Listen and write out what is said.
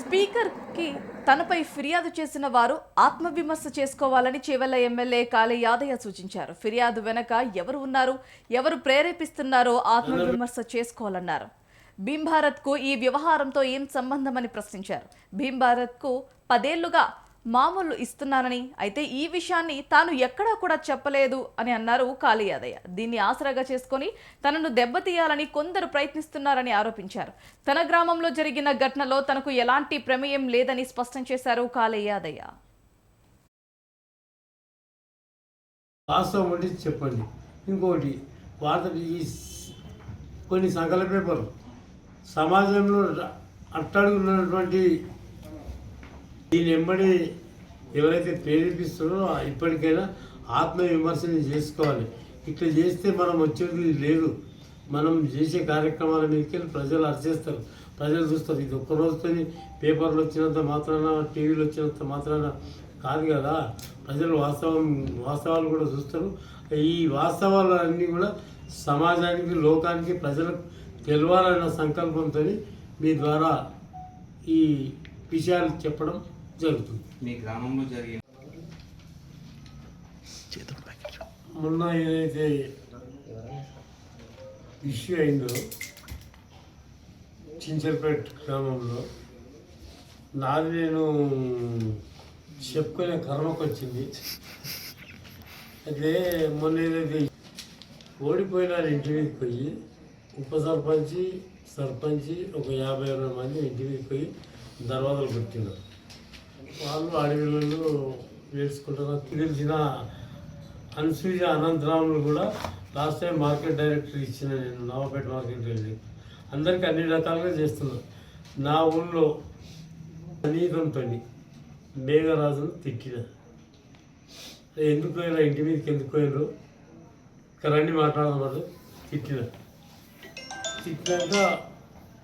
స్పీకర్కి తనపై ఫిర్యాదు చేసిన వారు ఆత్మవిమర్శ చేసుకోవాలని చేవెళ్ల ఎమ్మెల్యే కాళీ యాదయ్య సూచించారు. ఫిర్యాదు వెనక ఎవరు ఉన్నారు, ఎవరు ప్రేరేపిస్తున్నారో ఆత్మవిమర్శ చేసుకోవాలన్నారు. భీంభారత్కు ఈ వ్యవహారంతో ఏం సంబంధమని ప్రశ్నించారు. భీంభారత్కు 10 ఏళ్లుగా మామూలు ఇస్తున్నానని, అయితే ఈ విషయాన్ని తాను ఎక్కడా కూడా చెప్పలేదు అని అన్నారు కాళీ యాదయ్య. దీన్ని ఆసరాగా చేసుకొని తనను దెబ్బతీయాలని కొందరు ప్రయత్నిస్తున్నారని ఆరోపించారు. తన గ్రామంలో జరిగిన ఘటనలో తనకు ఎలాంటి ప్రమేయం లేదని స్పష్టం చేశారు కాళీ యాదయ్య. వాస్తవం ఉండి చెప్పండి. ఇంకోటి కొన్ని సంకల పేపర్లు సమాజంలో అట్టడుగున్నటువంటి దీని వెంబడి ఎవరైతే ప్రేరేపిస్తున్నారో ఇప్పటికైనా ఆత్మవిమర్శన చేసుకోవాలి. ఇట్లా చేస్తే మనం వచ్చేది లేదు. మనం చేసే కార్యక్రమాల మీదకి వెళ్ళి ప్రజలు అరిచేస్తారు, ప్రజలు చూస్తారు. ఇది ఒక్క రోజుతో పేపర్లు వచ్చినంత మాత్రాన, టీవీలు వచ్చినంత మాత్రాన కాదు కదా. ప్రజలు వాస్తవాలు కూడా చూస్తారు. ఈ వాస్తవాలన్నీ కూడా సమాజానికి, లోకానికి, ప్రజలకు తెలవాలన్న సంకల్పంతో మీ ద్వారా ఈ విషయాలు చెప్పడం జరుగుతుంది. మీ గ్రామంలో జరిగిన మొన్న ఏదైతే ఇష్యూ అయిందో చించర్పేట గ్రామంలో నాది నేను చెప్పుకునే కర్మకు వచ్చింది. అయితే మొన్న ఏదైతే ఓడిపోయిన ఇంటి మీదకి పోయి ఉప సర్పంచి, సర్పంచి ఒక 50 మంది ఇంటి మీదకి పోయి దర్వాజాలు పెట్టినారు. వాళ్ళు అడవిలలో వేసుకుంటున్నారు. తెలిసిన అన్సూయ అనంతరాములు కూడా లాస్ట్ టైం మార్కెట్ డైరెక్టర్ ఇచ్చిన నేను నవాపేట మార్కెట్ డైరెక్టర్ అందరికీ అన్ని రకాలుగా చేస్తున్నాను. నా ఊళ్ళో అనీతంతో మేఘరాజును తిట్టిన. ఎందుకు పోయినా ఇంటి మీదకి ఎందుకు పోయినారు, ఇక్కడ రండి మాట్లాడమన్నారు. తిట్టినాక